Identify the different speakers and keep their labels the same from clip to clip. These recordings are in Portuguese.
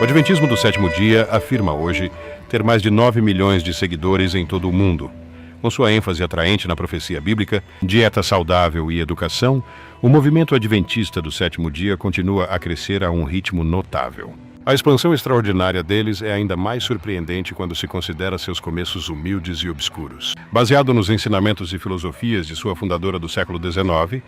Speaker 1: O Adventismo do Sétimo Dia afirma hoje ter mais de 9 milhões de seguidores em todo o mundo. Com sua ênfase atraente na profecia bíblica, dieta saudável e educação, o movimento adventista do Sétimo Dia continua a crescer a um ritmo notável. A expansão extraordinária deles é ainda mais surpreendente quando se considera seus começos humildes e obscuros. Baseado nos ensinamentos e filosofias de sua fundadora do século XIX,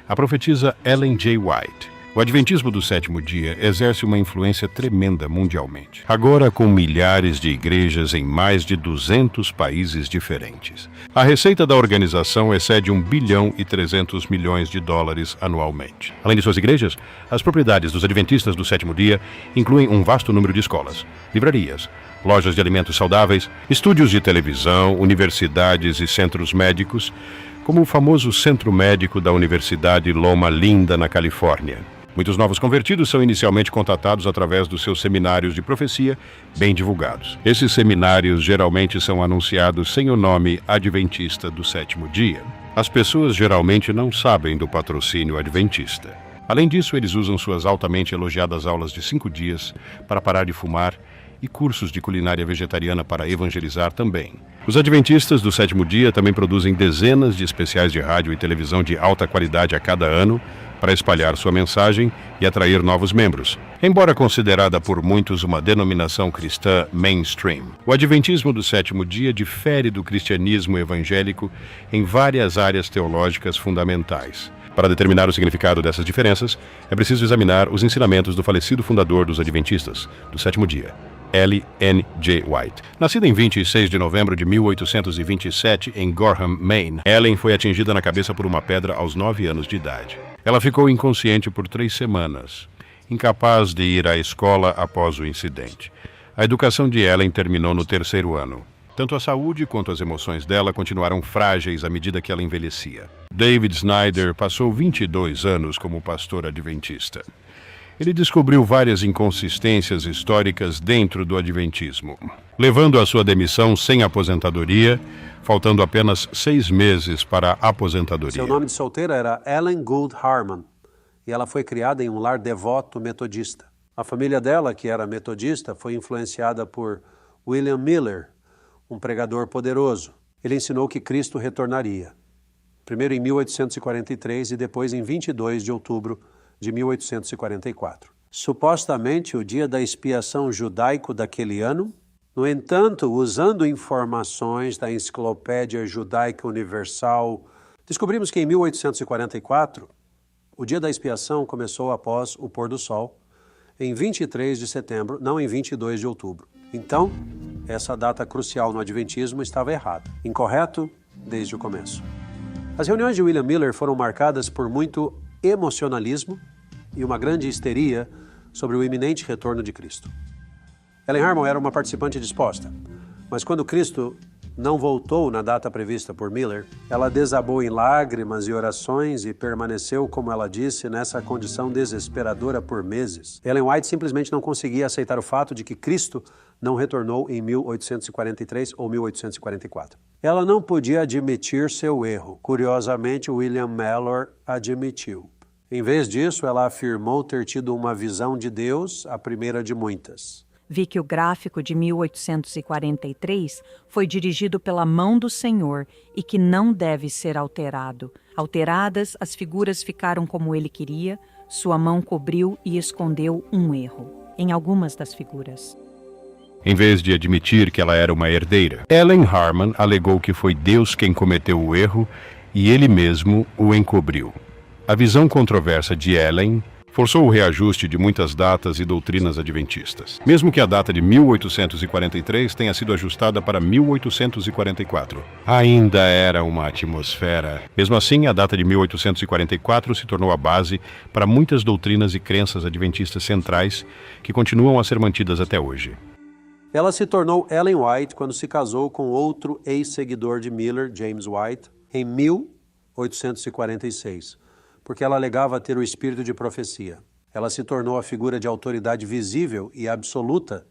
Speaker 1: a profetisa Ellen G. White, o Adventismo do Sétimo Dia exerce uma influência tremenda mundialmente. Agora com milhares de igrejas em mais de 200 países diferentes. A receita da organização excede US$ 1,3 bilhão anualmente. Além de suas igrejas, as propriedades dos Adventistas do Sétimo Dia incluem um vasto número de escolas, livrarias, lojas de alimentos saudáveis, estúdios de televisão, universidades e centros médicos, como o famoso Centro Médico da Universidade Loma Linda, na Califórnia. Muitos novos convertidos são inicialmente contatados através dos seus seminários de profecia, bem divulgados. Esses seminários geralmente são anunciados sem o nome Adventista do Sétimo Dia. As pessoas geralmente não sabem do patrocínio adventista. Além disso, eles usam suas altamente elogiadas aulas de 5 dias para parar de fumar e cursos de culinária vegetariana para evangelizar também. Os Adventistas do Sétimo Dia também produzem dezenas de especiais de rádio e televisão de alta qualidade a cada ano para espalhar sua mensagem e atrair novos membros. Embora considerada por muitos uma denominação cristã mainstream, o Adventismo do Sétimo Dia difere do cristianismo evangélico em várias áreas teológicas fundamentais. Para determinar o significado dessas diferenças, é preciso examinar os ensinamentos do falecido fundador dos Adventistas do Sétimo Dia, Ellen G. White. Nascida em 26 de novembro de 1827 em Gorham, Maine, Ellen foi atingida na cabeça por uma pedra aos 9 anos de idade. Ela ficou inconsciente por 3 semanas, incapaz de ir à escola após o incidente. A educação de Ellen terminou no 3º ano. Tanto a saúde quanto as emoções dela continuaram frágeis à medida que ela envelhecia. David Snyder passou 22 anos como pastor adventista. Ele descobriu várias inconsistências históricas dentro do adventismo, levando à sua demissão sem aposentadoria, faltando apenas 6 meses para a aposentadoria.
Speaker 2: Seu nome de solteira era Ellen Gould Harmon, e ela foi criada em um lar devoto metodista. A família dela, que era metodista, foi influenciada por William Miller, um pregador poderoso. Ele ensinou que Cristo retornaria, primeiro em 1843 e depois em 22 de outubro de 1844. Supostamente o dia da expiação judaico daquele ano. No entanto, usando informações da Enciclopédia Judaica Universal, descobrimos que em 1844, o dia da expiação começou após o pôr do sol, em 23 de setembro, não em 22 de outubro. Então, essa data crucial no Adventismo estava errada, incorreto desde o começo. As reuniões de William Miller foram marcadas por muito emocionalismo e uma grande histeria sobre o iminente retorno de Cristo. Ellen Harmon era uma participante disposta, mas quando Cristo não voltou na data prevista por Miller, ela desabou em lágrimas e orações e permaneceu, como ela disse, nessa condição desesperadora por meses. Ellen White simplesmente não conseguia aceitar o fato de que Cristo não retornou em 1843 ou 1844. Ela não podia admitir seu erro. Curiosamente, William Mellor admitiu. Em vez disso, ela afirmou ter tido uma visão de Deus, a primeira de muitas.
Speaker 3: Vi que o gráfico de 1843 foi dirigido pela mão do Senhor e que não deve ser alterado. Alteradas, as figuras ficaram como ele queria, sua mão cobriu e escondeu um erro em algumas das figuras.
Speaker 1: Em vez de admitir que ela era uma herdeira, Ellen Harmon alegou que foi Deus quem cometeu o erro e ele mesmo o encobriu. A visão controversa de Ellen forçou o reajuste de muitas datas e doutrinas adventistas. Mesmo que a data de 1843 tenha sido ajustada para 1844, ainda era uma atmosfera. Mesmo assim, a data de 1844 se tornou a base para muitas doutrinas e crenças adventistas centrais que continuam a ser mantidas até hoje.
Speaker 2: Ela se tornou Ellen White quando se casou com outro ex-seguidor de Miller, James White, em 1846. Porque ela alegava ter o espírito de profecia. Ela se tornou a figura de autoridade visível e absoluta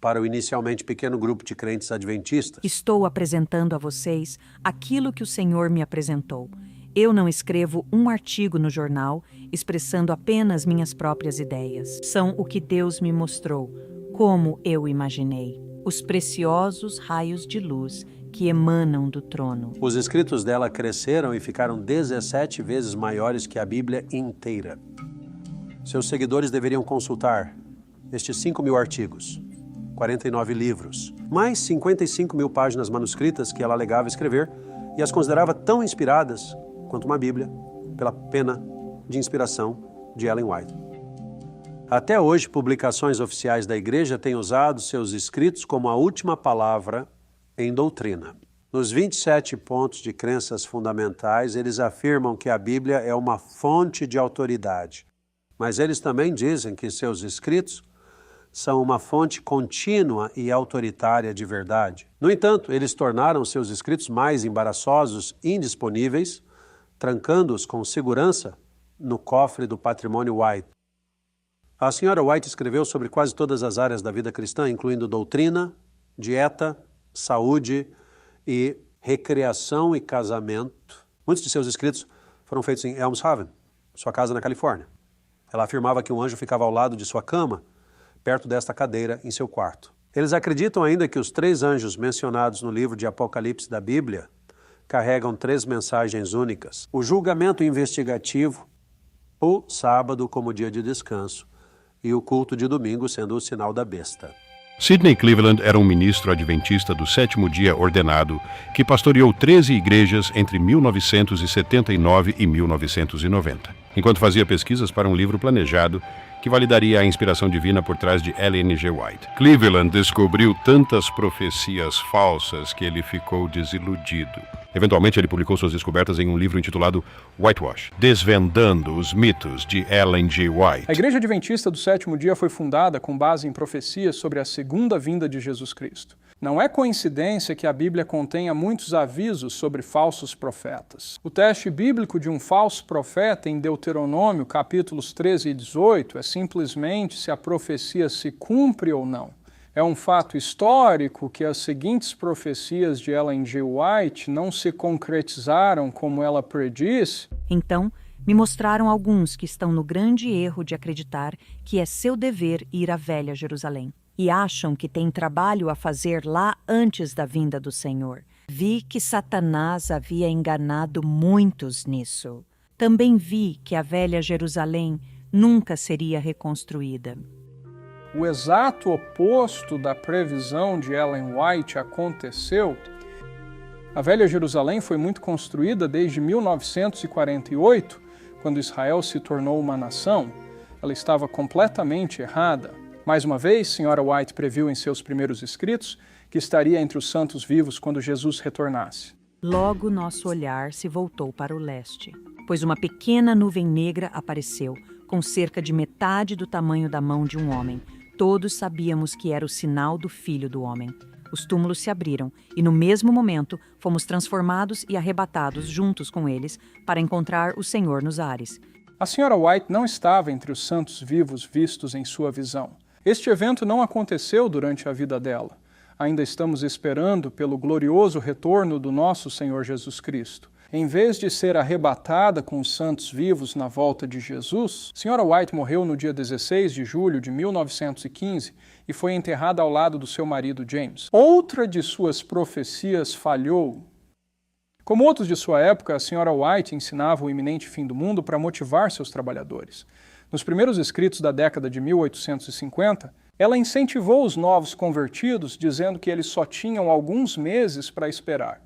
Speaker 2: para o inicialmente pequeno grupo de crentes adventistas.
Speaker 3: Estou apresentando a vocês aquilo que o Senhor me apresentou. Eu não escrevo um artigo no jornal expressando apenas minhas próprias ideias. São o que Deus me mostrou, como eu imaginei, os preciosos raios de luz que emanam do trono.
Speaker 2: Os escritos dela cresceram e ficaram 17 vezes maiores que a Bíblia inteira. Seus seguidores deveriam consultar estes 5.000 artigos, 49 livros, mais 55.000 páginas manuscritas que ela alegava escrever e as considerava tão inspiradas quanto uma Bíblia, pela pena de inspiração de Ellen White. Até hoje, publicações oficiais da Igreja têm usado seus escritos como a última palavra em doutrina. Nos 27 pontos de crenças fundamentais, eles afirmam que a Bíblia é uma fonte de autoridade, mas eles também dizem que seus escritos são uma fonte contínua e autoritária de verdade. No entanto, eles tornaram seus escritos mais embaraçosos e indisponíveis, trancando-os com segurança no cofre do patrimônio White. A senhora White escreveu sobre quase todas as áreas da vida cristã, incluindo doutrina, dieta, saúde e recreação e casamento. Muitos de seus escritos foram feitos em Elmshaven, sua casa na Califórnia. Ela afirmava que um anjo ficava ao lado de sua cama, perto desta cadeira, em seu quarto. Eles acreditam ainda que os 3 anjos mencionados no livro de Apocalipse da Bíblia carregam 3 mensagens únicas: o julgamento investigativo, o sábado como dia de descanso e o culto de domingo sendo o sinal da besta.
Speaker 1: Sidney Cleveland era um ministro adventista do 7º dia ordenado que pastoreou 13 igrejas entre 1979 e 1990, enquanto fazia pesquisas para um livro planejado que validaria a inspiração divina por trás de Ellen G. White. Cleveland descobriu tantas profecias falsas que ele ficou desiludido. Eventualmente, ele publicou suas descobertas em um livro intitulado Whitewash, Desvendando os Mitos de Ellen G. White.
Speaker 4: A Igreja Adventista do Sétimo Dia foi fundada com base em profecias sobre a segunda vinda de Jesus Cristo. Não é coincidência que a Bíblia contenha muitos avisos sobre falsos profetas. O teste bíblico de um falso profeta em Deuteronômio, capítulos 13 e 18, é simplesmente se a profecia se cumpre ou não. É um fato histórico que as seguintes profecias de Ellen G. White não se concretizaram como ela predisse.
Speaker 3: Então, me mostraram alguns que estão no grande erro de acreditar que é seu dever ir à velha Jerusalém e acham que têm trabalho a fazer lá antes da vinda do Senhor. Vi que Satanás havia enganado muitos nisso. Também vi que a velha Jerusalém nunca seria reconstruída.
Speaker 4: O exato oposto da previsão de Ellen White aconteceu. A velha Jerusalém foi muito construída desde 1948, quando Israel se tornou uma nação. Ela estava completamente errada. Mais uma vez, Sra. White previu em seus primeiros escritos que estaria entre os santos vivos quando Jesus retornasse.
Speaker 3: Logo nosso olhar se voltou para o leste, pois uma pequena nuvem negra apareceu, com cerca de metade do tamanho da mão de um homem. Todos sabíamos que era o sinal do Filho do Homem. Os túmulos se abriram e, no mesmo momento, fomos transformados e arrebatados juntos com eles para encontrar o Senhor nos ares.
Speaker 4: A Sra. White não estava entre os santos vivos vistos em sua visão. Este evento não aconteceu durante a vida dela. Ainda estamos esperando pelo glorioso retorno do nosso Senhor Jesus Cristo. Em vez de ser arrebatada com os santos vivos na volta de Jesus, Sra. White morreu no dia 16 de julho de 1915 e foi enterrada ao lado do seu marido James. Outra de suas profecias falhou. Como outros de sua época, a Sra. White ensinava o iminente fim do mundo para motivar seus trabalhadores. Nos primeiros escritos da década de 1850, ela incentivou os novos convertidos, dizendo que eles só tinham alguns meses para esperar.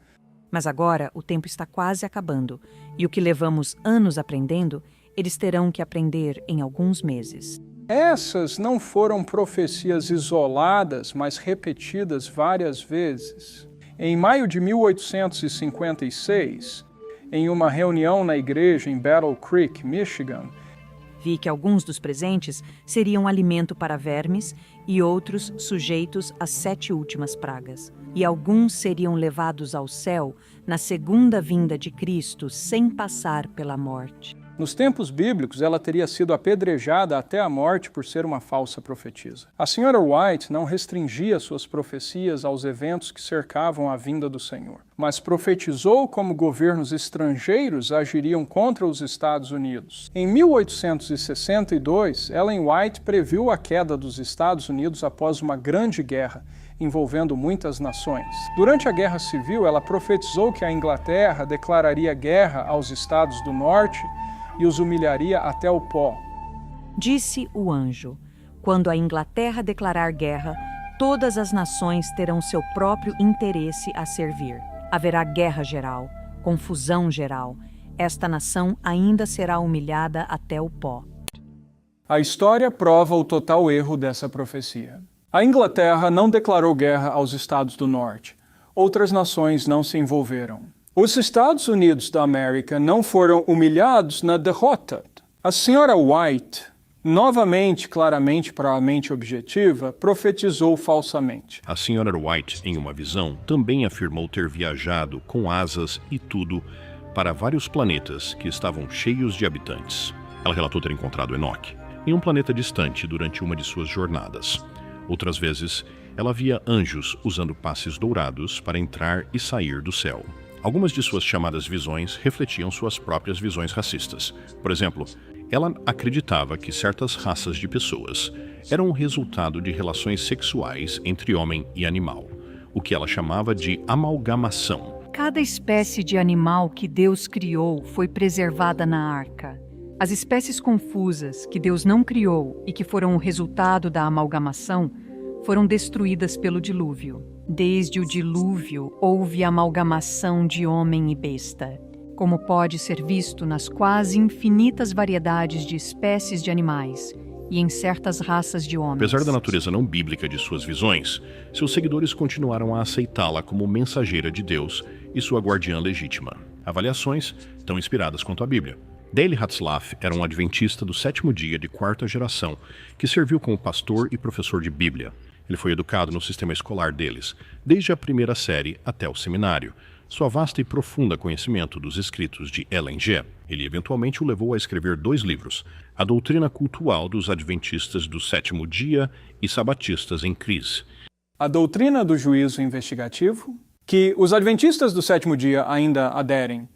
Speaker 3: Mas agora o tempo está quase acabando, e o que levamos anos aprendendo, eles terão que aprender em alguns meses.
Speaker 4: Essas não foram profecias isoladas, mas repetidas várias vezes. Em maio de 1856, em uma reunião na igreja em Battle Creek, Michigan,
Speaker 3: vi que alguns dos presentes seriam alimento para vermes e outros sujeitos às 7 últimas pragas. E alguns seriam levados ao céu na segunda vinda de Cristo sem passar pela morte.
Speaker 4: Nos tempos bíblicos, ela teria sido apedrejada até a morte por ser uma falsa profetisa. A Sra. White não restringia suas profecias aos eventos que cercavam a vinda do Senhor, mas profetizou como governos estrangeiros agiriam contra os Estados Unidos. Em 1862, Ellen White previu a queda dos Estados Unidos após uma grande guerra, envolvendo muitas nações. Durante a Guerra Civil, ela profetizou que a Inglaterra declararia guerra aos Estados do Norte e os humilharia até o pó.
Speaker 3: Disse o anjo: quando a Inglaterra declarar guerra, todas as nações terão seu próprio interesse a servir. Haverá guerra geral, confusão geral. Esta nação ainda será humilhada até o pó.
Speaker 4: A história prova o total erro dessa profecia. A Inglaterra não declarou guerra aos Estados do Norte. Outras nações não se envolveram. Os Estados Unidos da América não foram humilhados na derrota. A Sra. White, novamente, claramente para a mente objetiva, profetizou falsamente.
Speaker 1: A Sra. White, em uma visão, também afirmou ter viajado com asas e tudo para vários planetas que estavam cheios de habitantes. Ela relatou ter encontrado Enoque em um planeta distante durante uma de suas jornadas. Outras vezes, ela via anjos usando passes dourados para entrar e sair do céu. Algumas de suas chamadas visões refletiam suas próprias visões racistas. Por exemplo, ela acreditava que certas raças de pessoas eram o resultado de relações sexuais entre homem e animal, o que ela chamava de amalgamação.
Speaker 3: Cada espécie de animal que Deus criou foi preservada na arca. As espécies confusas que Deus não criou e que foram o resultado da amalgamação foram destruídas pelo dilúvio. Desde o dilúvio, houve amalgamação de homem e besta, como pode ser visto nas quase infinitas variedades de espécies de animais e em certas raças de homens.
Speaker 1: Apesar da natureza não bíblica de suas visões, seus seguidores continuaram a aceitá-la como mensageira de Deus e sua guardiã legítima. Avaliações tão inspiradas quanto a Bíblia. Dale Hatzlaff era um adventista do 7º dia de 4ª geração, que serviu como pastor e professor de Bíblia. Ele foi educado no sistema escolar deles, desde a primeira série até o seminário. Sua vasta e profunda conhecimento dos escritos de Ellen G. Ele eventualmente o levou a escrever 2 livros, A Doutrina Cultual dos Adventistas do 7º Dia e Sabatistas em Crise.
Speaker 4: A doutrina do juízo investigativo, que os adventistas do 7º dia ainda aderem,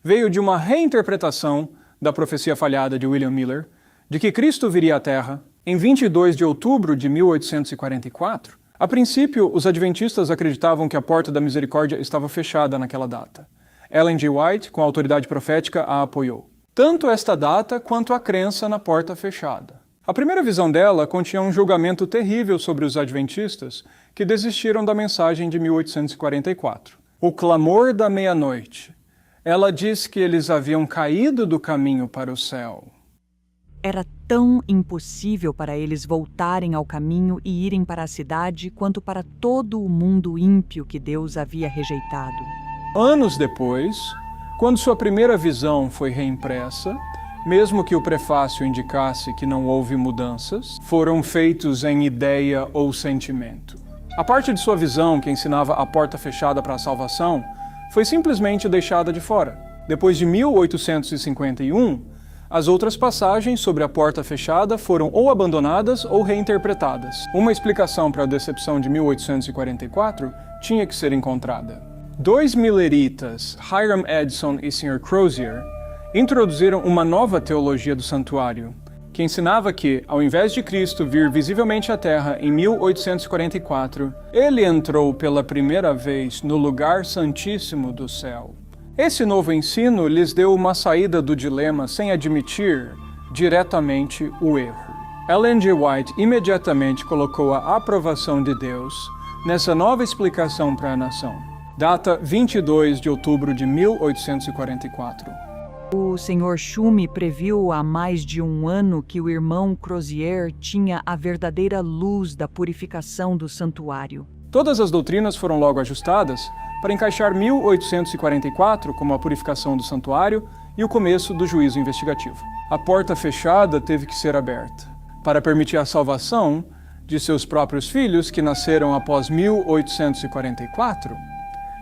Speaker 4: veio de uma reinterpretação da profecia falhada de William Miller, de que Cristo viria à Terra em 22 de outubro de 1844. A princípio, os adventistas acreditavam que a Porta da Misericórdia estava fechada naquela data. Ellen G. White, com a autoridade profética, a apoiou. Tanto esta data quanto a crença na porta fechada. A primeira visão dela continha um julgamento terrível sobre os adventistas que desistiram da mensagem de 1844. O clamor da meia-noite. Ela diz que eles haviam caído do caminho para o céu.
Speaker 3: Era tão impossível para eles voltarem ao caminho e irem para a cidade quanto para todo o mundo ímpio que Deus havia rejeitado.
Speaker 4: Anos depois, quando sua primeira visão foi reimpressa, mesmo que o prefácio indicasse que não houve mudanças, foram feitos em ideia ou sentimento. A parte de sua visão que ensinava a porta fechada para a salvação foi simplesmente deixada de fora. Depois de 1851, as outras passagens sobre a porta fechada foram ou abandonadas ou reinterpretadas. Uma explicação para a decepção de 1844 tinha que ser encontrada. 2 milleritas, Hiram Edson e Sr. Crozier, introduziram uma nova teologia do santuário, que ensinava que, ao invés de Cristo vir visivelmente à Terra em 1844, ele entrou pela primeira vez no lugar santíssimo do céu. Esse novo ensino lhes deu uma saída do dilema sem admitir diretamente o erro. Ellen G. White imediatamente colocou a aprovação de Deus nessa nova explicação para a nação. Data 22 de outubro de 1844.
Speaker 3: O Sr. Schumi previu há mais de um ano que o irmão Crozier tinha a verdadeira luz da purificação do santuário.
Speaker 4: Todas as doutrinas foram logo ajustadas para encaixar 1844 como a purificação do santuário e o começo do juízo investigativo. A porta fechada teve que ser aberta para permitir a salvação de seus próprios filhos que nasceram após 1844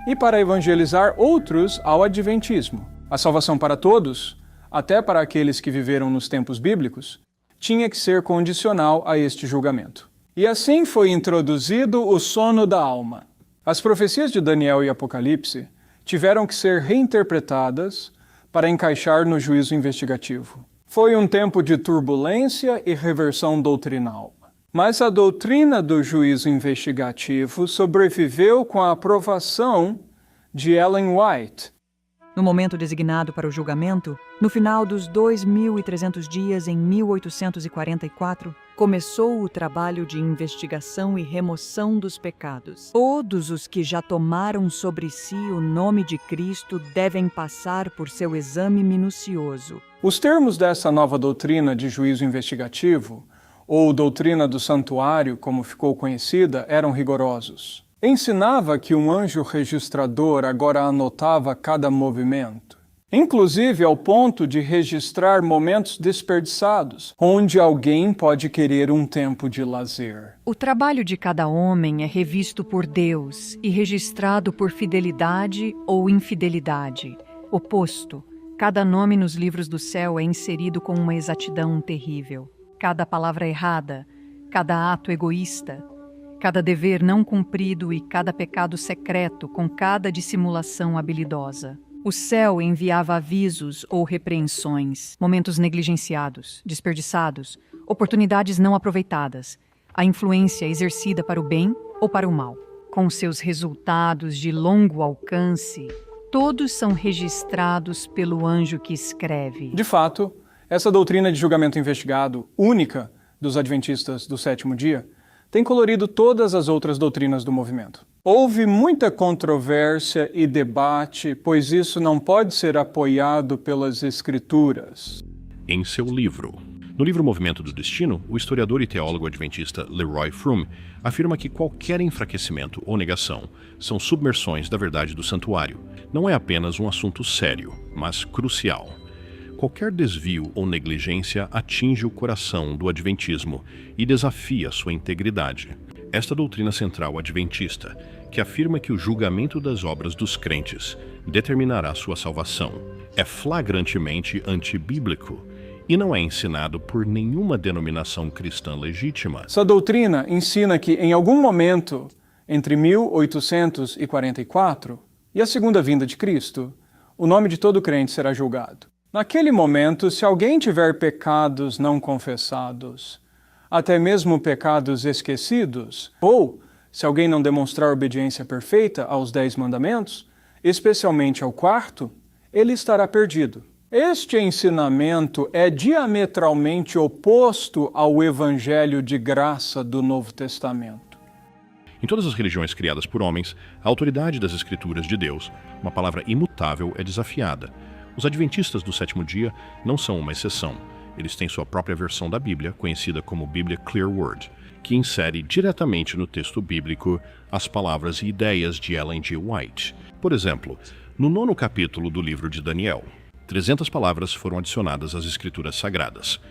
Speaker 4: e para evangelizar outros ao adventismo. A salvação para todos até para aqueles que viveram nos tempos bíblicos, tinha que ser condicional a este julgamento. E assim foi introduzido o sono da alma. As profecias de Daniel e Apocalipse tiveram que ser reinterpretadas para encaixar no juízo investigativo. Foi um tempo de turbulência e reversão doutrinal. Mas a doutrina do juízo investigativo sobreviveu com a aprovação de Ellen White.
Speaker 3: No momento designado para o julgamento, no final dos 2.300 dias em 1844, começou o trabalho de investigação e remoção dos pecados. Todos os que já tomaram sobre si o nome de Cristo devem passar por seu exame minucioso.
Speaker 4: Os termos dessa nova doutrina de juízo investigativo, ou doutrina do santuário, como ficou conhecida, eram rigorosos. Ensinava que um anjo registrador agora anotava cada movimento, inclusive ao ponto de registrar momentos desperdiçados, onde alguém pode querer um tempo de lazer.
Speaker 3: O trabalho de cada homem é revisto por Deus e registrado por fidelidade ou infidelidade. Oposto, cada nome nos livros do céu é inserido com uma exatidão terrível. Cada palavra errada, cada ato egoísta, cada dever não cumprido e cada pecado secreto com cada dissimulação habilidosa. O céu enviava avisos ou repreensões, momentos negligenciados, desperdiçados, oportunidades não aproveitadas, a influência exercida para o bem ou para o mal. Com seus resultados de longo alcance, todos são registrados pelo anjo que escreve.
Speaker 4: De fato, essa doutrina de julgamento investigado, única dos adventistas do sétimo dia, tem colorido todas as outras doutrinas do movimento. Houve muita controvérsia e debate, pois isso não pode ser apoiado pelas Escrituras.
Speaker 1: Em seu livro. No livro Movimento do Destino, o historiador e teólogo adventista Leroy Froom afirma que qualquer enfraquecimento ou negação são submersões da verdade do santuário. Não é apenas um assunto sério, mas crucial. Qualquer desvio ou negligência atinge o coração do adventismo e desafia sua integridade. Esta doutrina central adventista, que afirma que o julgamento das obras dos crentes determinará sua salvação, é flagrantemente antibíblico e não é ensinado por nenhuma denominação cristã legítima.
Speaker 4: Essa doutrina ensina que, em algum momento, entre 1844 e a segunda vinda de Cristo, o nome de todo crente será julgado. Naquele momento, se alguém tiver pecados não confessados, até mesmo pecados esquecidos, ou se alguém não demonstrar obediência perfeita aos 10 mandamentos, especialmente ao 4º, ele estará perdido. Este ensinamento é diametralmente oposto ao evangelho de graça do Novo Testamento.
Speaker 1: Em todas as religiões criadas por homens, a autoridade das Escrituras de Deus, uma palavra imutável, é desafiada. Os adventistas do sétimo dia não são uma exceção. Eles têm sua própria versão da Bíblia, conhecida como Bíblia Clear Word, que insere diretamente no texto bíblico as palavras e ideias de Ellen G. White. Por exemplo, no 9º capítulo do livro de Daniel, 300 palavras foram adicionadas às Escrituras Sagradas.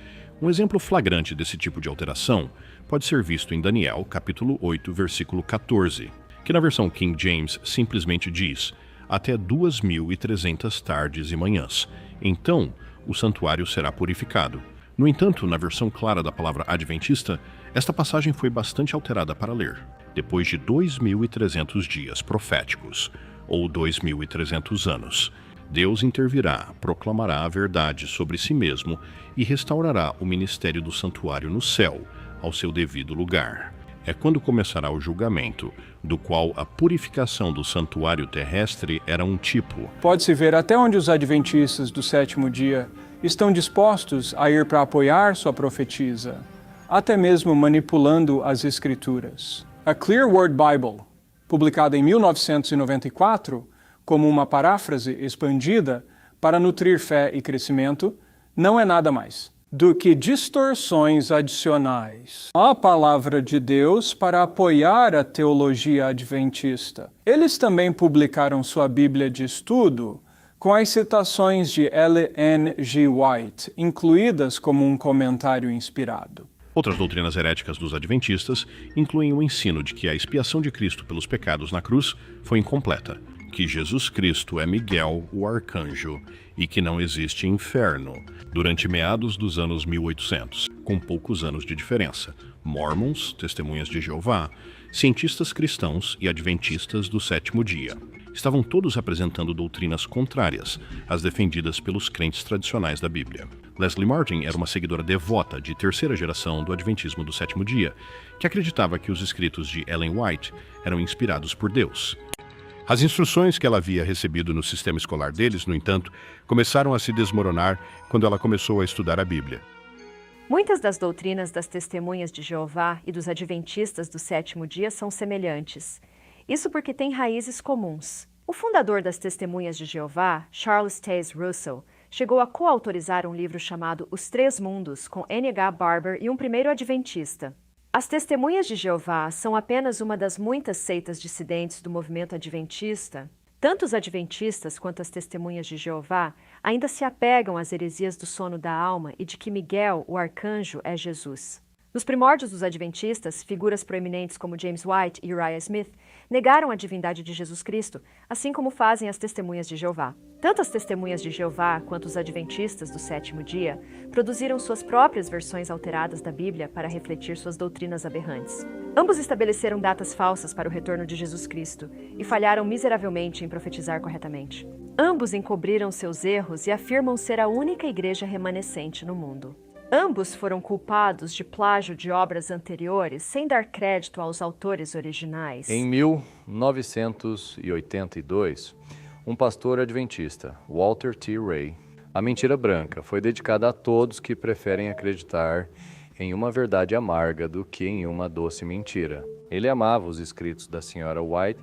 Speaker 1: Um exemplo flagrante desse tipo de alteração pode ser visto em Daniel, capítulo 8, versículo 14, que na versão King James simplesmente diz: até 2.300 tardes e manhãs. Então, o santuário será purificado. No entanto, na versão clara da palavra adventista, esta passagem foi bastante alterada para ler. Depois de 2.300 dias proféticos, ou 2.300 anos, Deus intervirá, proclamará a verdade sobre si mesmo e restaurará o ministério do santuário no céu, ao seu devido lugar. É quando começará o julgamento, do qual a purificação do santuário terrestre era um tipo.
Speaker 4: Pode-se ver até onde os adventistas do sétimo dia estão dispostos a ir para apoiar sua profetisa, até mesmo manipulando as Escrituras. A Clear Word Bible, publicada em 1994, como uma paráfrase expandida para nutrir fé e crescimento, não é nada mais do que distorções adicionais à palavra de Deus para apoiar a teologia adventista. Eles também publicaram sua Bíblia de estudo com as citações de Ellen G. White, incluídas como um comentário inspirado.
Speaker 1: Outras doutrinas heréticas dos adventistas incluem o ensino de que a expiação de Cristo pelos pecados na cruz foi incompleta, que Jesus Cristo é Miguel, o arcanjo, e que não existe inferno, durante meados dos anos 1800, com poucos anos de diferença. Mormons, testemunhas de Jeová, cientistas cristãos e adventistas do sétimo dia. Estavam todos apresentando doutrinas contrárias às defendidas pelos crentes tradicionais da Bíblia. Leslie Martin era uma seguidora devota de terceira geração do Adventismo do sétimo dia, que acreditava que os escritos de Ellen White eram inspirados por Deus. As instruções que ela havia recebido no sistema escolar deles, no entanto, começaram a se desmoronar quando ela começou a estudar a Bíblia.
Speaker 5: Muitas das doutrinas das testemunhas de Jeová e dos adventistas do sétimo dia são semelhantes. Isso porque têm raízes comuns. O fundador das Testemunhas de Jeová, Charles Taze Russell, chegou a coautorizar um livro chamado Os Três Mundos, com N.H. Barber e um primeiro adventista. As Testemunhas de Jeová são apenas uma das muitas seitas dissidentes do movimento adventista. Tanto os adventistas quanto as Testemunhas de Jeová ainda se apegam às heresias do sono da alma e de que Miguel, o arcanjo, é Jesus. Nos primórdios dos adventistas, figuras proeminentes como James White e Uriah Smith negaram a divindade de Jesus Cristo, assim como fazem as Testemunhas de Jeová. Tanto as Testemunhas de Jeová quanto os adventistas do sétimo dia produziram suas próprias versões alteradas da Bíblia para refletir suas doutrinas aberrantes. Ambos estabeleceram datas falsas para o retorno de Jesus Cristo e falharam miseravelmente em profetizar corretamente. Ambos encobriram seus erros e afirmam ser a única igreja remanescente no mundo. Ambos foram culpados de plágio de obras anteriores sem dar crédito aos autores originais.
Speaker 6: Em 1982, um pastor adventista, Walter T. Ray, a mentira branca foi dedicada a todos que preferem acreditar em uma verdade amarga do que em uma doce mentira. Ele amava os escritos da Sra. White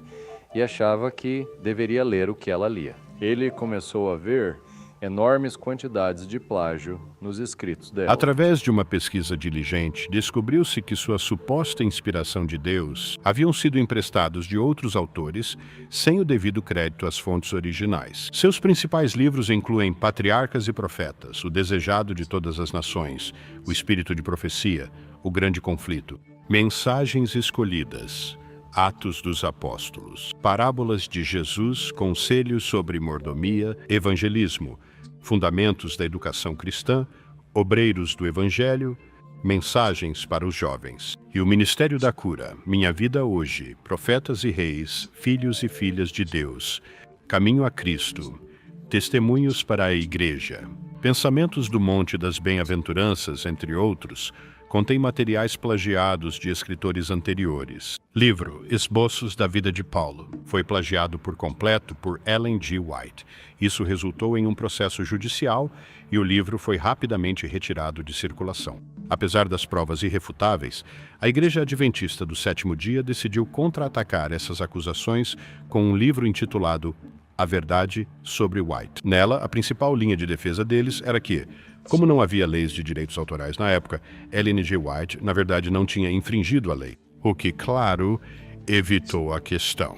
Speaker 6: e achava que deveria ler o que ela lia. Ele começou a ver enormes quantidades de plágio nos escritos dela.
Speaker 1: Através de uma pesquisa diligente, descobriu-se que sua suposta inspiração de Deus haviam sido emprestados de outros autores sem o devido crédito às fontes originais. Seus principais livros incluem Patriarcas e Profetas, O Desejado de Todas as Nações, O Espírito de Profecia, O Grande Conflito, Mensagens Escolhidas, Atos dos Apóstolos, Parábolas de Jesus, Conselhos sobre Mordomia, Evangelismo, Fundamentos da Educação Cristã, Obreiros do Evangelho, Mensagens para os Jovens. E o Ministério da Cura, Minha Vida Hoje, Profetas e Reis, Filhos e Filhas de Deus, Caminho a Cristo, Testemunhos para a Igreja, Pensamentos do Monte das Bem-aventuranças, entre outros, contém materiais plagiados de escritores anteriores. Livro Esboços da Vida de Paulo foi plagiado por completo por Ellen G. White. Isso resultou em um processo judicial e o livro foi rapidamente retirado de circulação. Apesar das provas irrefutáveis, a Igreja Adventista do Sétimo Dia decidiu contra-atacar essas acusações com um livro intitulado A Verdade sobre White. Nela, a principal linha de defesa deles era que, como não havia leis de direitos autorais na época, Ellen G. White, na verdade, não tinha infringido a lei, o que, claro, evitou a questão.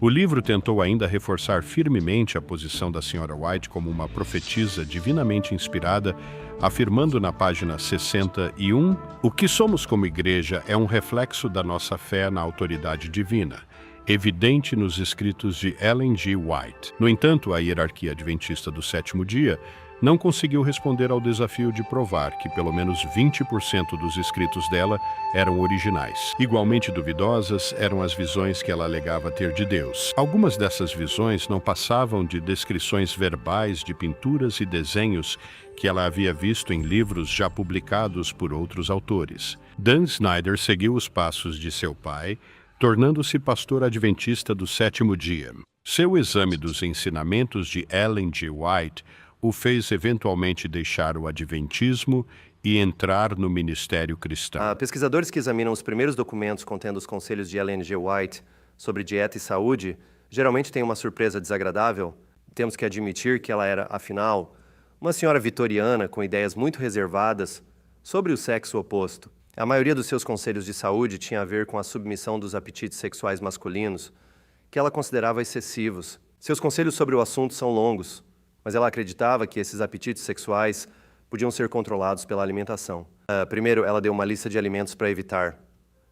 Speaker 1: O livro tentou ainda reforçar firmemente a posição da Sra. White como uma profetisa divinamente inspirada, afirmando na página 61, o que somos como igreja é um reflexo da nossa fé na autoridade divina, evidente nos escritos de Ellen G. White. No entanto, a hierarquia adventista do sétimo dia não conseguiu responder ao desafio de provar que pelo menos 20% dos escritos dela eram originais. Igualmente duvidosas eram as visões que ela alegava ter de Deus. Algumas dessas visões não passavam de descrições verbais de pinturas e desenhos que ela havia visto em livros já publicados por outros autores. Dan Snyder seguiu os passos de seu pai, tornando-se pastor adventista do sétimo dia. Seu exame dos ensinamentos de Ellen G. White o fez eventualmente deixar o adventismo e entrar no ministério cristão.
Speaker 7: Pesquisadores que examinam os primeiros documentos contendo os conselhos de Ellen G. White sobre dieta e saúde geralmente têm uma surpresa desagradável. Temos que admitir que ela era, afinal, uma senhora vitoriana com ideias muito reservadas sobre o sexo oposto. A maioria dos seus conselhos de saúde tinha a ver com a submissão dos apetites sexuais masculinos, que ela considerava excessivos. Seus conselhos sobre o assunto são longos, mas ela acreditava que esses apetites sexuais podiam ser controlados pela alimentação. Primeiro, ela deu uma lista de alimentos para evitar: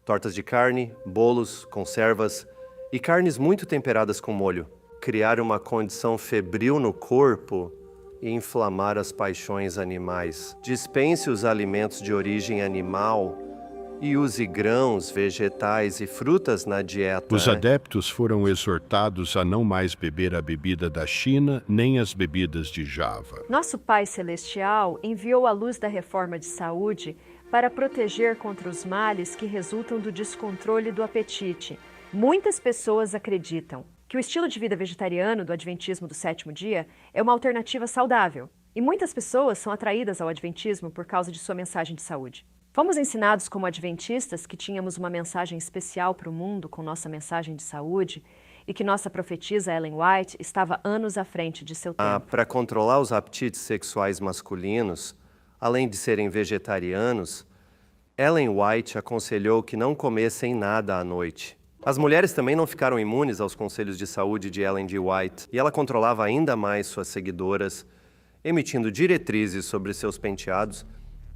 Speaker 7: tortas de carne, bolos, conservas e carnes muito temperadas com molho. criar uma condição febril no corpo e inflamar as paixões animais. Dispense os alimentos de origem animal e use grãos, vegetais e frutas na dieta.
Speaker 1: Os adeptos foram exortados a não mais beber a bebida da China nem as bebidas de Java.
Speaker 5: Nosso Pai Celestial enviou a luz da reforma de saúde para proteger contra os males que resultam do descontrole do apetite. Muitas pessoas acreditam que o estilo de vida vegetariano do Adventismo do sétimo dia é uma alternativa saudável. E muitas pessoas são atraídas ao Adventismo por causa de sua mensagem de saúde. Fomos ensinados como adventistas que tínhamos uma mensagem especial para o mundo com nossa mensagem de saúde e que nossa profetisa Ellen White estava anos à frente de seu tempo.
Speaker 7: Para controlar os apetites sexuais masculinos, além de serem vegetarianos, Ellen White aconselhou que não comessem nada à noite. As mulheres também não ficaram imunes aos conselhos de saúde de Ellen G. White, e ela controlava ainda mais suas seguidoras, emitindo diretrizes sobre seus penteados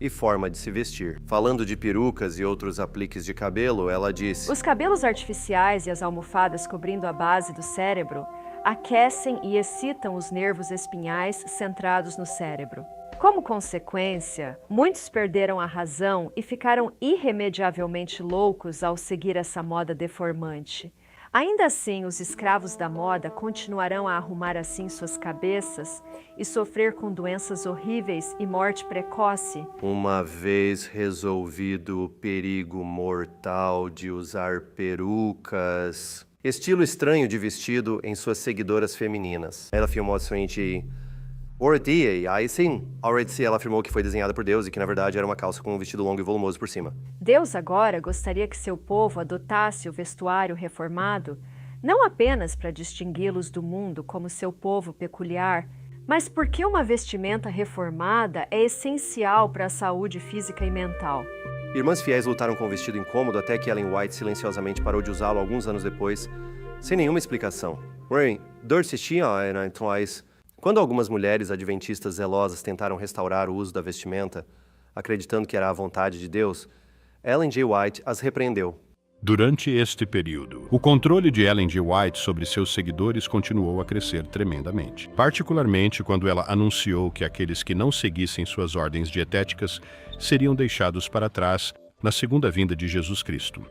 Speaker 7: e forma de se vestir. Falando de perucas e outros apliques de cabelo, ela disse:
Speaker 5: os cabelos artificiais e as almofadas cobrindo a base do cérebro aquecem e excitam os nervos espinhais centrados no cérebro. Como consequência, muitos perderam a razão e ficaram irremediavelmente loucos ao seguir essa moda deformante. Ainda assim, os escravos da moda continuarão a arrumar assim suas cabeças e sofrer com doenças horríveis e morte precoce.
Speaker 7: Uma vez resolvido o perigo mortal de usar perucas. Estilo estranho de vestido em suas seguidoras femininas. Ela afirmou a seguinte: ela afirmou que foi desenhada por Deus e que na verdade era uma calça com um vestido longo e volumoso por cima.
Speaker 5: Deus agora gostaria que seu povo adotasse o vestuário reformado, não apenas para distingui-los do mundo como seu povo peculiar, mas porque uma vestimenta reformada é essencial para a saúde física e mental.
Speaker 7: Irmãs fiéis lutaram com o vestido incômodo até que Ellen White silenciosamente parou de usá-lo alguns anos depois, sem nenhuma explicação. Quando algumas mulheres adventistas zelosas tentaram restaurar o uso da vestimenta, acreditando que era a vontade de Deus, Ellen G. White as repreendeu.
Speaker 1: Durante este período, o controle de Ellen G. White sobre seus seguidores continuou a crescer tremendamente, particularmente quando ela anunciou que aqueles que não seguissem suas ordens dietéticas seriam deixados para trás na segunda vinda de Jesus Cristo.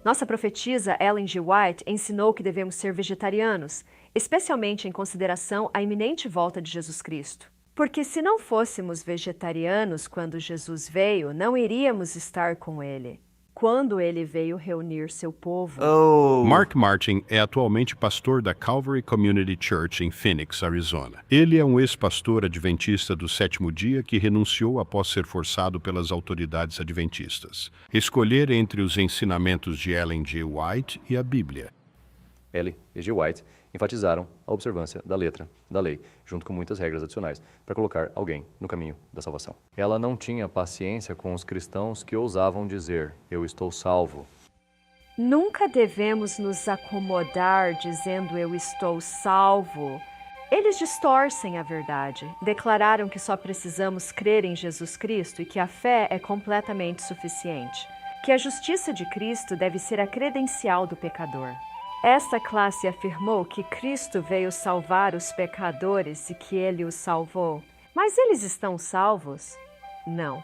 Speaker 5: Nossa profetisa Ellen G. White ensinou que devemos ser vegetarianos, especialmente em consideração à iminente volta de Jesus Cristo. Porque se não fôssemos vegetarianos quando Jesus veio, não iríamos estar com ele. Quando ele veio reunir seu povo.
Speaker 1: Mark Martin é atualmente pastor da Calvary Community Church em Phoenix, Arizona. Ele é um ex-pastor adventista do sétimo dia que renunciou após ser forçado pelas autoridades adventistas. Escolher entre os ensinamentos de Ellen G. White e a Bíblia.
Speaker 6: Ellen e G. White enfatizaram a observância da letra da lei, junto com muitas regras adicionais, para colocar alguém no caminho da salvação. Ela não tinha paciência com os cristãos que ousavam dizer: eu estou salvo.
Speaker 5: Nunca devemos nos acomodar dizendo eu estou salvo. Eles distorcem a verdade. Declararam que só precisamos crer em Jesus Cristo e que a fé é completamente suficiente. Que a justiça de Cristo deve ser a credencial do pecador. Esta classe afirmou que Cristo veio salvar os pecadores e que ele os salvou. Mas eles estão salvos? Não.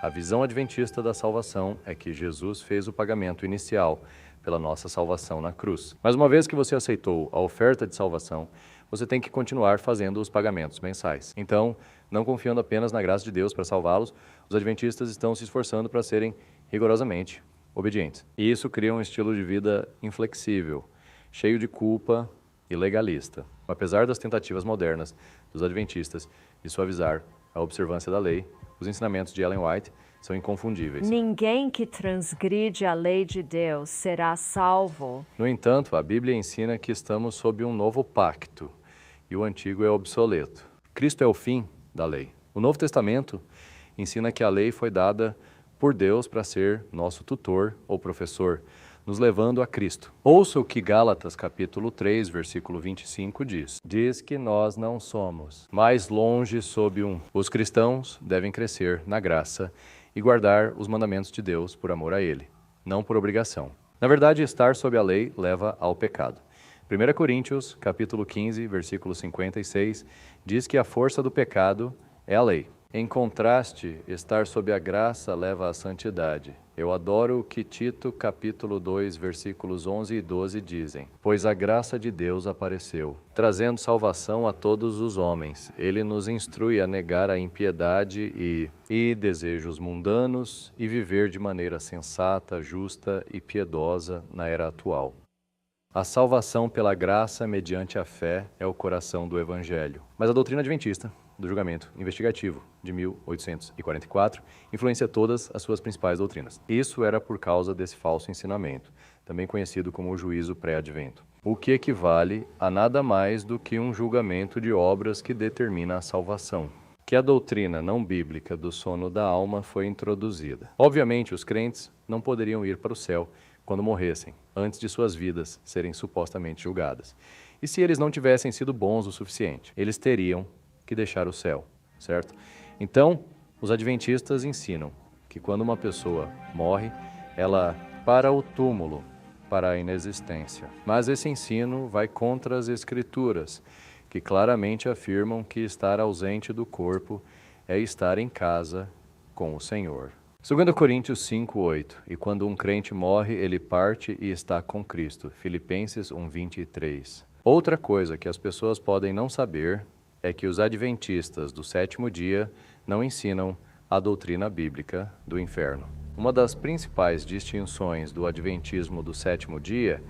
Speaker 6: A visão adventista da salvação é que Jesus fez o pagamento inicial pela nossa salvação na cruz. Mas uma vez que você aceitou a oferta de salvação, você tem que continuar fazendo os pagamentos mensais. Então, não confiando apenas na graça de Deus para salvá-los, os adventistas estão se esforçando para serem rigorosamente obedientes. E isso cria um estilo de vida inflexível, cheio de culpa e legalista. Apesar das tentativas modernas dos adventistas de suavizar a observância da lei, os ensinamentos de Ellen White são inconfundíveis.
Speaker 5: Ninguém que transgride a lei de Deus será salvo.
Speaker 6: No entanto, a Bíblia ensina que estamos sob um novo pacto e o antigo é obsoleto. Cristo é o fim da lei. O Novo Testamento ensina que a lei foi dada por Deus para ser nosso tutor ou professor, nos levando a Cristo. Ouça o que Gálatas capítulo 3, versículo 25 diz. Diz que nós não somos mais longe sob um. Os cristãos devem crescer na graça e guardar os mandamentos de Deus por amor a Ele, não por obrigação. Na verdade, estar sob a lei leva ao pecado. 1 Coríntios, capítulo 15, versículo 56, diz que a força do pecado é a lei. Em contraste, estar sob a graça leva à santidade. Eu adoro o que Tito, capítulo 2, versículos 11 e 12 dizem. Pois a graça de Deus apareceu, trazendo salvação a todos os homens. Ele nos instrui a negar a impiedade e desejos mundanos e viver de maneira sensata, justa e piedosa na era atual. A salvação pela graça mediante a fé é o coração do Evangelho. Mas a doutrina adventista do julgamento investigativo de 1844 influencia todas as suas principais doutrinas. Isso era por causa desse falso ensinamento, também conhecido como o juízo pré-advento, o que equivale a nada mais do que um julgamento de obras que determina a salvação. Que a doutrina não bíblica do sono da alma foi introduzida. Obviamente, os crentes não poderiam ir para o céu quando morressem, antes de suas vidas serem supostamente julgadas. E se eles não tivessem sido bons o suficiente, eles teriam que deixar o céu, certo? Então, os adventistas ensinam que quando uma pessoa morre, ela para o túmulo, para a inexistência. Mas esse ensino vai contra as Escrituras, que claramente afirmam que estar ausente do corpo é estar em casa com o Senhor. 2 Coríntios 5:8, e quando um crente morre, ele parte e está com Cristo. Filipenses 1:23. Outra coisa que as pessoas podem não saber é que os adventistas do sétimo dia não ensinam a doutrina bíblica do inferno. Uma das principais distinções do adventismo do sétimo dia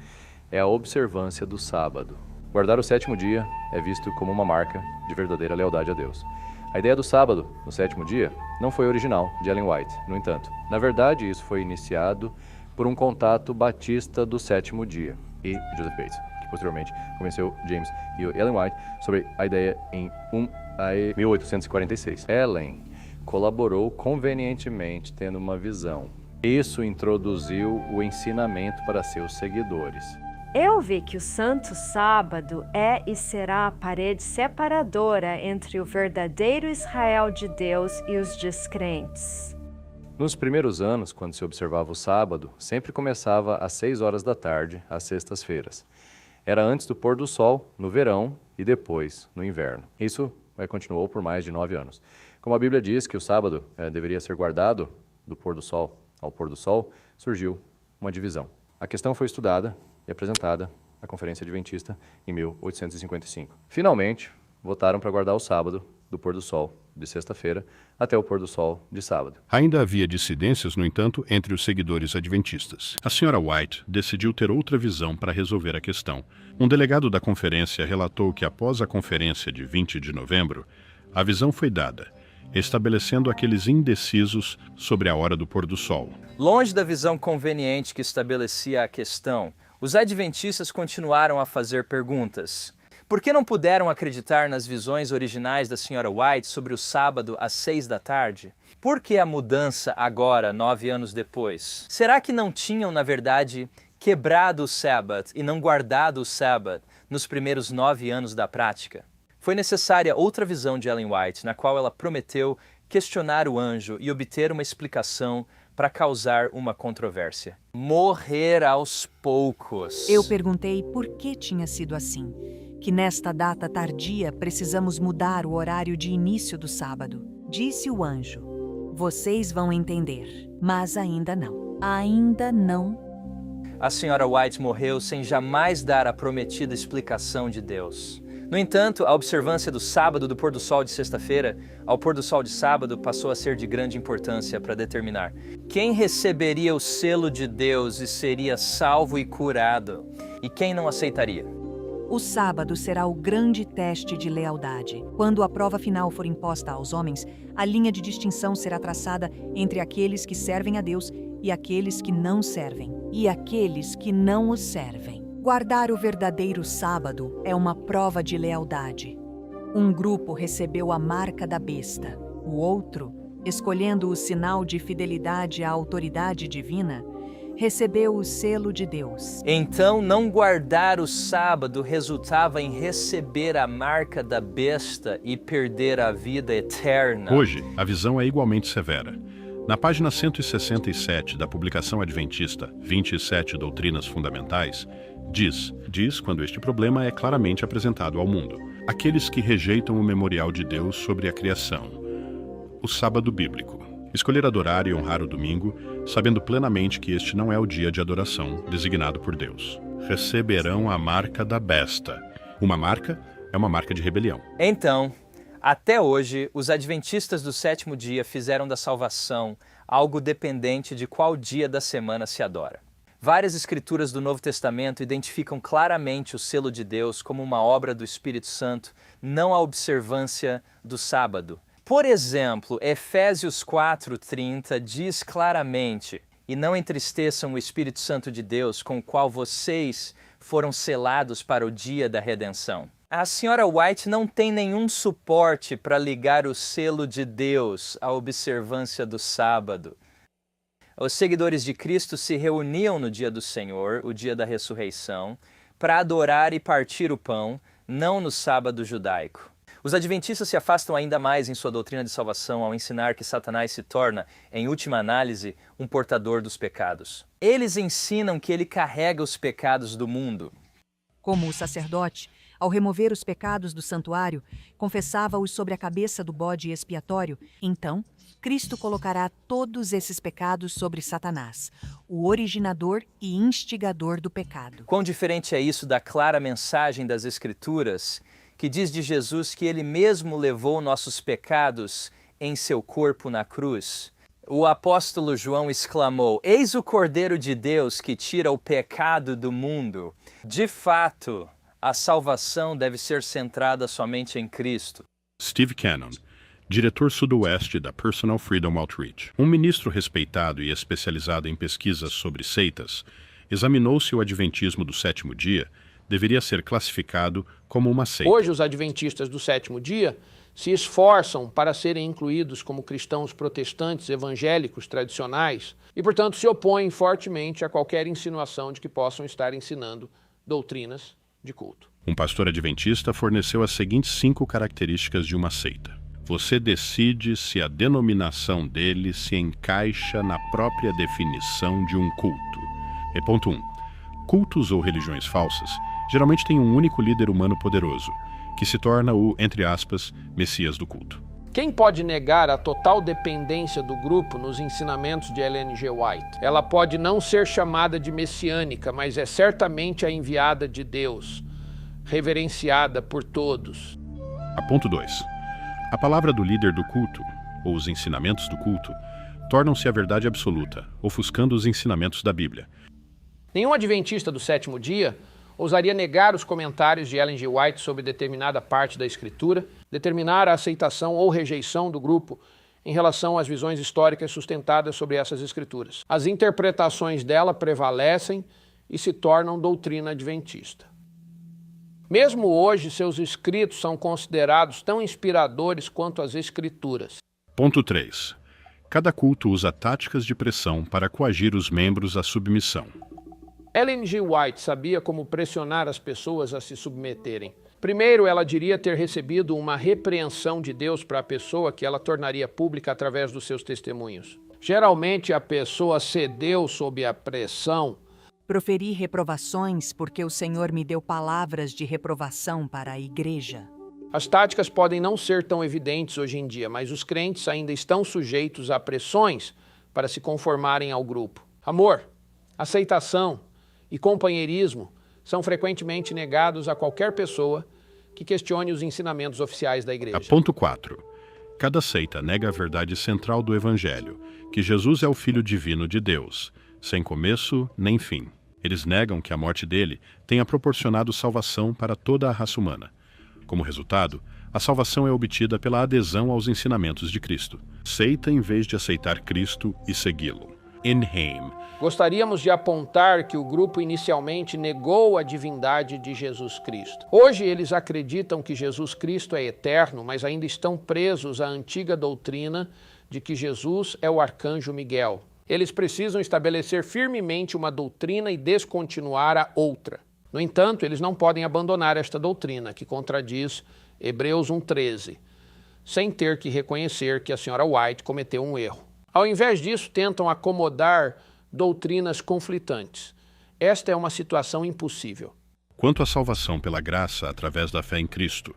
Speaker 6: é a observância do sábado. Guardar o sétimo dia é visto como uma marca de verdadeira lealdade a Deus. A ideia do sábado, no sétimo dia, não foi original de Ellen White, no entanto. Na verdade, isso foi iniciado por um contato batista do sétimo dia e Joseph Bates, que posteriormente convenceu James e Ellen White sobre a ideia em 1846. Ellen colaborou convenientemente tendo uma visão. Isso introduziu o ensinamento para seus seguidores.
Speaker 5: Eu vi que o Santo Sábado é e será a parede separadora entre o verdadeiro Israel de Deus e os descrentes.
Speaker 6: Nos primeiros anos, quando se observava o sábado, sempre começava às 6 horas da tarde, às sextas-feiras. Era antes do pôr do sol, no verão, e depois, no inverno. Isso continuou por mais de 9 anos. Como a Bíblia diz que o sábado deveria ser guardado do pôr do sol ao pôr do sol, surgiu uma divisão. A questão foi estudada e apresentada à Conferência Adventista em 1855. Finalmente, votaram para guardar o sábado do pôr do sol de sexta-feira até o pôr do sol de sábado.
Speaker 1: Ainda havia dissidências, no entanto, entre os seguidores adventistas. A senhora White decidiu ter outra visão para resolver a questão. Um delegado da conferência relatou que após a conferência de 20 de novembro, a visão foi dada, estabelecendo aqueles indecisos sobre a hora do pôr do sol.
Speaker 8: Longe da visão conveniente que estabelecia a questão, os adventistas continuaram a fazer perguntas. Por que não puderam acreditar nas visões originais da Sra. White sobre o sábado às 6 da tarde? Por que a mudança agora, 9 anos depois? Será que não tinham, na verdade, quebrado o Sabbath e não guardado o Sabbath nos primeiros 9 anos da prática? Foi necessária outra visão de Ellen White, na qual ela prometeu questionar o anjo e obter uma explicação para causar uma controvérsia. Morrer aos poucos.
Speaker 3: Eu perguntei por que tinha sido assim, que nesta data tardia precisamos mudar o horário de início do sábado. Disse o anjo: vocês vão entender, mas ainda não. Ainda não.
Speaker 8: A Sra. White morreu sem jamais dar a prometida explicação de Deus. No entanto, a observância do sábado do pôr do sol de sexta-feira ao pôr do sol de sábado passou a ser de grande importância para determinar quem receberia o selo de Deus e seria salvo e curado, e quem não aceitaria.
Speaker 3: O sábado será o grande teste de lealdade. Quando a prova final for imposta aos homens, a linha de distinção será traçada entre aqueles que servem a Deus e aqueles que não servem, e aqueles que não os servem. Guardar o verdadeiro sábado é uma prova de lealdade. Um grupo recebeu a marca da besta. O outro, escolhendo o sinal de fidelidade à autoridade divina, recebeu o selo de Deus.
Speaker 8: Então, não guardar o sábado resultava em receber a marca da besta e perder a vida eterna.
Speaker 1: Hoje, a visão é igualmente severa. Na página 167 da publicação adventista 27 Doutrinas Fundamentais, Diz quando este problema é claramente apresentado ao mundo. Aqueles que rejeitam o memorial de Deus sobre a criação. O sábado bíblico. Escolher adorar e honrar o domingo, sabendo plenamente que este não é o dia de adoração designado por Deus. Receberão a marca da besta. Uma marca é uma marca de rebelião.
Speaker 8: Então, até hoje, os adventistas do sétimo dia fizeram da salvação algo dependente de qual dia da semana se adora. Várias escrituras do Novo Testamento identificam claramente o selo de Deus como uma obra do Espírito Santo, não a observância do sábado. Por exemplo, Efésios 4:30 diz claramente: "E não entristeçam o Espírito Santo de Deus, com o qual vocês foram selados para o dia da redenção." A senhora White não tem nenhum suporte para ligar o selo de Deus à observância do sábado. Os seguidores de Cristo se reuniam no dia do Senhor, o dia da ressurreição, para adorar e partir o pão, não no sábado judaico. Os adventistas se afastam ainda mais em sua doutrina de salvação ao ensinar que Satanás se torna, em última análise, um portador dos pecados. Eles ensinam que ele carrega os pecados do mundo.
Speaker 3: Como o sacerdote, ao remover os pecados do santuário, confessava-os sobre a cabeça do bode expiatório, então Cristo colocará todos esses pecados sobre Satanás, o originador e instigador do pecado.
Speaker 8: Quão diferente é isso da clara mensagem das Escrituras, que diz de Jesus que ele mesmo levou nossos pecados em seu corpo na cruz. O apóstolo João exclamou: "Eis o Cordeiro de Deus que tira o pecado do mundo." De fato, a salvação deve ser centrada somente em Cristo.
Speaker 1: Steve Cannon, diretor sudoeste da Personal Freedom Outreach. Um ministro respeitado e especializado em pesquisas sobre seitas, examinou se o adventismo do sétimo dia deveria ser classificado como uma seita.
Speaker 9: Hoje, os adventistas do sétimo dia se esforçam para serem incluídos como cristãos protestantes evangélicos tradicionais e, portanto, se opõem fortemente a qualquer insinuação de que possam estar ensinando doutrinas de culto.
Speaker 1: Um pastor adventista forneceu as seguintes 5 características de uma seita. Você decide se a denominação dele se encaixa na própria definição de um culto. E ponto 1. Cultos ou religiões falsas geralmente têm um único líder humano poderoso, que se torna o, entre aspas, Messias do culto.
Speaker 9: Quem pode negar a total dependência do grupo nos ensinamentos de Ellen G. White? Ela pode não ser chamada de messiânica, mas é certamente a enviada de Deus, reverenciada por todos.
Speaker 1: A ponto 2. A palavra do líder do culto, ou os ensinamentos do culto, tornam-se a verdade absoluta, ofuscando os ensinamentos da Bíblia.
Speaker 9: Nenhum adventista do sétimo dia ousaria negar os comentários de Ellen G. White sobre determinada parte da Escritura, determinar a aceitação ou rejeição do grupo em relação às visões históricas sustentadas sobre essas Escrituras. As interpretações dela prevalecem e se tornam doutrina adventista. Mesmo hoje, seus escritos são considerados tão inspiradores quanto as Escrituras.
Speaker 1: Ponto 3. Cada culto usa táticas de pressão para coagir os membros à submissão.
Speaker 9: Ellen G. White sabia como pressionar as pessoas a se submeterem. Primeiro, ela diria ter recebido uma repreensão de Deus para a pessoa que ela tornaria pública através dos seus testemunhos. Geralmente, a pessoa cedeu sob a pressão.
Speaker 3: Proferi reprovações porque o Senhor me deu palavras de reprovação para a igreja.
Speaker 9: As táticas podem não ser tão evidentes hoje em dia, mas os crentes ainda estão sujeitos a pressões para se conformarem ao grupo. Amor, aceitação e companheirismo são frequentemente negados a qualquer pessoa que questione os ensinamentos oficiais da igreja.
Speaker 1: Ponto 4. Cada seita nega a verdade central do Evangelho, que Jesus é o Filho divino de Deus, sem começo nem fim. Eles negam que a morte dele tenha proporcionado salvação para toda a raça humana. Como resultado, a salvação é obtida pela adesão aos ensinamentos de Cristo. Seita em vez de aceitar Cristo e segui-lo. Inheim.
Speaker 9: Gostaríamos de apontar que o grupo inicialmente negou a divindade de Jesus Cristo. Hoje eles acreditam que Jesus Cristo é eterno, mas ainda estão presos à antiga doutrina de que Jesus é o arcanjo Miguel. Eles precisam estabelecer firmemente uma doutrina e descontinuar a outra. No entanto, eles não podem abandonar esta doutrina, que contradiz Hebreus 1:13, sem ter que reconhecer que a senhora White cometeu um erro. Ao invés disso, tentam acomodar doutrinas conflitantes. Esta é uma situação impossível.
Speaker 1: Quanto à salvação pela graça através da fé em Cristo,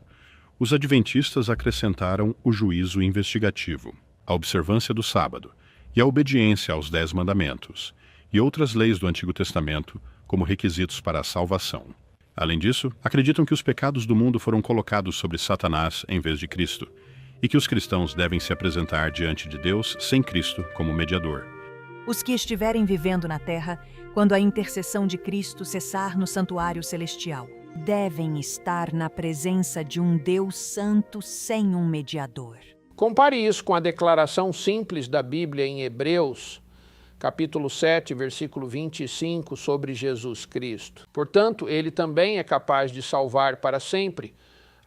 Speaker 1: os adventistas acrescentaram o juízo investigativo, a observância do sábado e a obediência aos 10 mandamentos e outras leis do Antigo Testamento como requisitos para a salvação. Além disso, acreditam que os pecados do mundo foram colocados sobre Satanás em vez de Cristo e que os cristãos devem se apresentar diante de Deus sem Cristo como mediador.
Speaker 3: Os que estiverem vivendo na terra, quando a intercessão de Cristo cessar no santuário celestial, devem estar na presença de um Deus santo sem um mediador.
Speaker 9: Compare isso com a declaração simples da Bíblia em Hebreus, capítulo 7, versículo 25, sobre Jesus Cristo. Portanto, ele também é capaz de salvar para sempre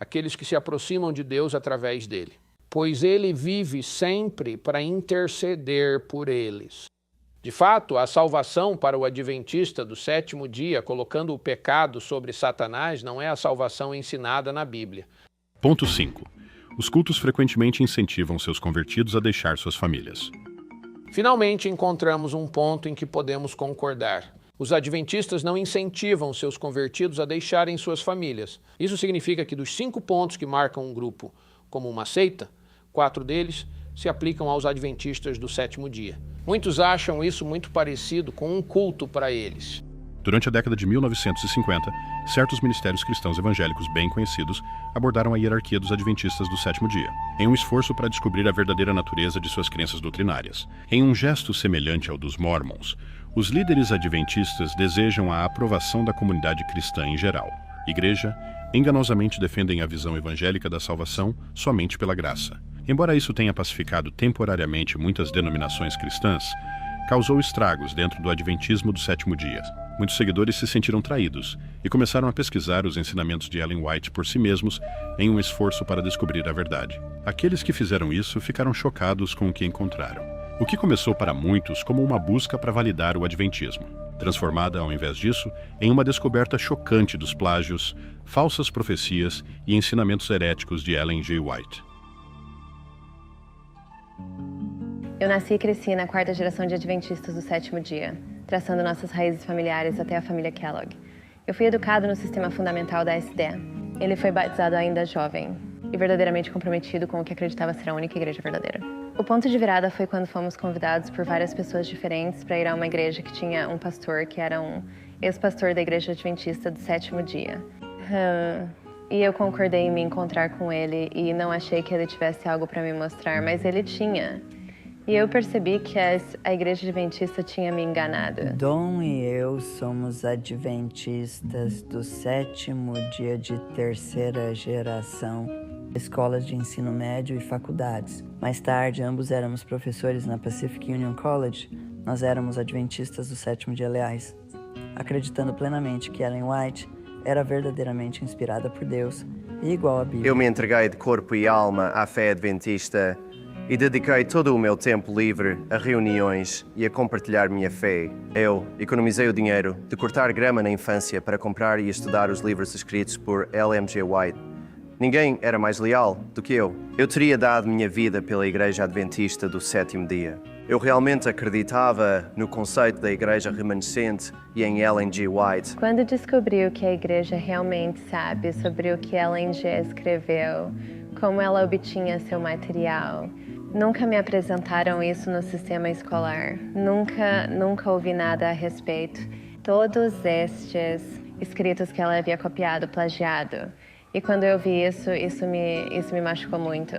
Speaker 9: aqueles que se aproximam de Deus através dele, pois ele vive sempre para interceder por eles. De fato, a salvação para o adventista do 7º dia, colocando o pecado sobre Satanás, não é a salvação ensinada na Bíblia.
Speaker 1: Ponto 5. Os cultos frequentemente incentivam seus convertidos a deixar suas famílias.
Speaker 9: Finalmente, encontramos um ponto em que podemos concordar. Os adventistas não incentivam seus convertidos a deixarem suas famílias. Isso significa que dos 5 pontos que marcam um grupo como uma seita, 4 deles se aplicam aos adventistas do 7º dia. Muitos acham isso muito parecido com um culto para eles.
Speaker 1: Durante a década de 1950, certos ministérios cristãos evangélicos bem conhecidos abordaram a hierarquia dos adventistas do 7º dia, em um esforço para descobrir a verdadeira natureza de suas crenças doutrinárias. Em um gesto semelhante ao dos Mormons, os líderes adventistas desejam a aprovação da comunidade cristã em geral. Igreja, enganosamente defendem a visão evangélica da salvação somente pela graça. Embora isso tenha pacificado temporariamente muitas denominações cristãs, causou estragos dentro do adventismo do 7º dia. Muitos seguidores se sentiram traídos e começaram a pesquisar os ensinamentos de Ellen White por si mesmos em um esforço para descobrir a verdade. Aqueles que fizeram isso ficaram chocados com o que encontraram, o que começou para muitos como uma busca para validar o adventismo, transformada, ao invés disso, em uma descoberta chocante dos plágios, falsas profecias e ensinamentos heréticos de Ellen G. White.
Speaker 10: Eu nasci e cresci na 4ª geração de adventistas do 7º dia, traçando nossas raízes familiares até a família Kellogg. Eu fui educado no sistema fundamental da SD. Ele foi batizado ainda jovem e verdadeiramente comprometido com o que acreditava ser a única igreja verdadeira. O ponto de virada foi quando fomos convidados por várias pessoas diferentes para ir a uma igreja que tinha um pastor que era um ex-pastor da igreja adventista do 7º dia. E eu concordei em me encontrar com ele e não achei que ele tivesse algo para me mostrar, mas ele tinha. E eu percebi que a igreja adventista tinha me enganado.
Speaker 11: Dom e eu somos adventistas do 7º dia de 3ª geração, escolas de ensino médio e faculdades. Mais tarde, ambos éramos professores na Pacific Union College. Nós éramos adventistas do 7º dia leais, acreditando plenamente que Ellen White era verdadeiramente inspirada por Deus e igual à Bíblia.
Speaker 7: Eu me entreguei de corpo e alma à fé adventista e dediquei todo o meu tempo livre a reuniões e a compartilhar minha fé. Eu economizei o dinheiro de cortar grama na infância para comprar e estudar os livros escritos por L.M.G. White. Ninguém era mais leal do que eu. Eu teria dado minha vida pela Igreja Adventista do 7º dia. Eu realmente acreditava no conceito da Igreja Remanescente e em Ellen G. White.
Speaker 10: Quando descobri o que a igreja realmente sabe sobre o que Ellen G. escreveu, como ela obtinha seu material, nunca me apresentaram isso no sistema escolar. Nunca ouvi nada a respeito. Todos estes escritos que ela havia copiado, plagiado. E quando eu vi isso me machucou muito.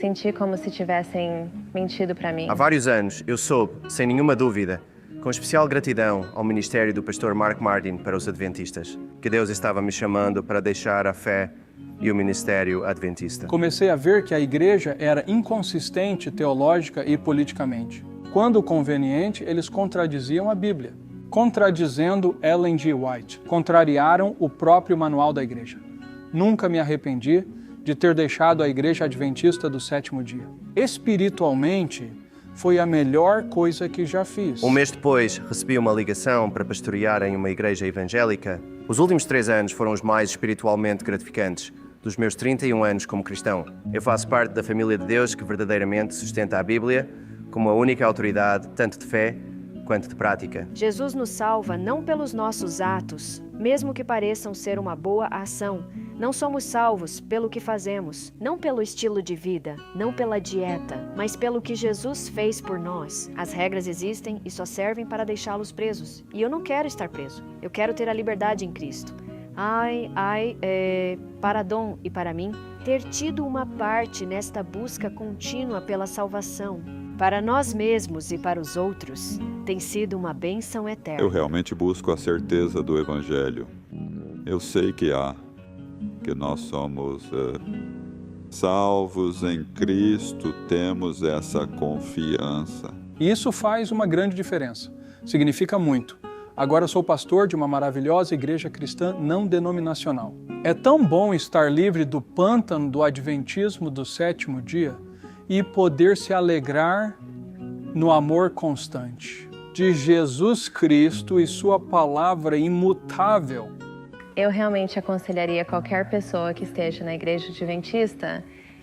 Speaker 10: Senti como se tivessem mentido para mim.
Speaker 7: Há vários anos eu soube, sem nenhuma dúvida, com especial gratidão ao ministério do pastor Mark Martin para os adventistas, que Deus estava me chamando para deixar a fé e o ministério adventista.
Speaker 4: Comecei a ver que a igreja era inconsistente teológica e politicamente. Quando conveniente, eles contradiziam a Bíblia, contradizendo Ellen G. White. Contrariaram o próprio manual da igreja. Nunca me arrependi de ter deixado a igreja adventista do 7º dia. Espiritualmente, foi a melhor coisa que já fiz.
Speaker 7: Um mês depois, recebi uma ligação para pastorear em uma igreja evangélica. Os últimos 3 anos foram os mais espiritualmente gratificantes dos meus 31 anos como cristão. Eu faço parte da família de Deus que verdadeiramente sustenta a Bíblia como a única autoridade, tanto de fé quanto de prática.
Speaker 5: Jesus nos salva não pelos nossos atos, mesmo que pareçam ser uma boa ação. Não somos salvos pelo que fazemos, não pelo estilo de vida, não pela dieta, mas pelo que Jesus fez por nós. As regras existem e só servem para deixá-los presos. E eu não quero estar preso. Eu quero ter a liberdade em Cristo. Para Dom e para mim, ter tido uma parte nesta busca contínua pela salvação, para nós mesmos e para os outros, tem sido uma bênção eterna.
Speaker 12: Eu realmente busco a certeza do Evangelho. Eu sei que nós somos salvos em Cristo, temos essa confiança.
Speaker 4: E isso faz uma grande diferença. Significa muito. Agora eu sou pastor de uma maravilhosa igreja cristã não denominacional. É tão bom estar livre do pântano do adventismo do sétimo dia e poder se alegrar no amor constante de Jesus Cristo e sua palavra imutável.
Speaker 10: Eu realmente aconselharia qualquer pessoa que esteja na igreja adventista,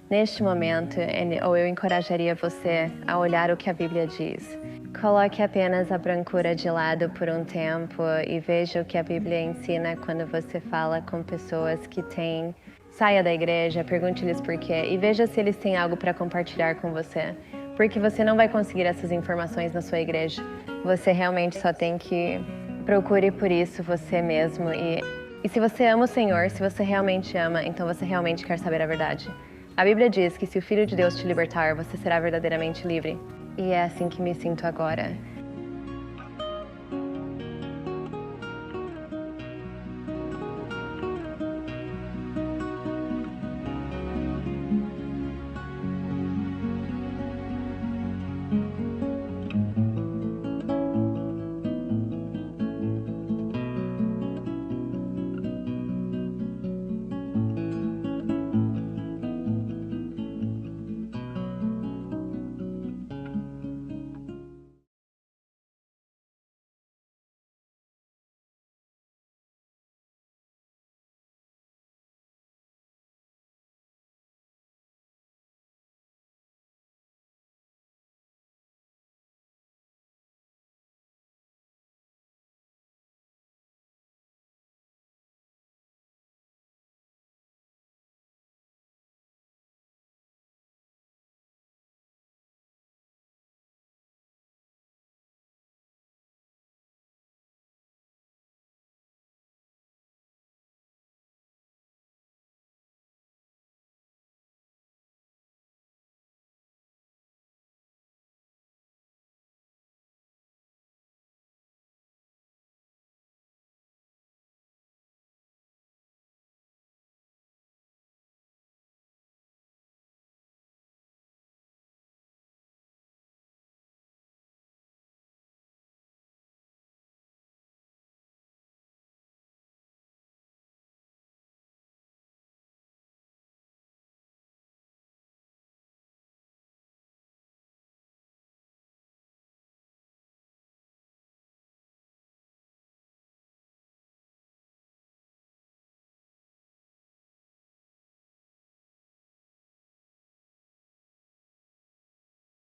Speaker 10: neste momento, ou eu encorajaria você a olhar o que a Bíblia diz. Coloque apenas a brancura de lado por um tempo e veja o que a Bíblia ensina quando você fala com pessoas que têm... Saia da igreja, pergunte-lhes por quê e veja se eles têm algo para compartilhar com você. Porque você não vai conseguir essas informações na sua igreja. Você realmente só tem que procure por isso você mesmo. E se você ama o Senhor, se você realmente ama, então você realmente quer saber a verdade. A Bíblia diz que se o Filho de Deus te libertar, você será verdadeiramente livre. E é assim que me sinto agora.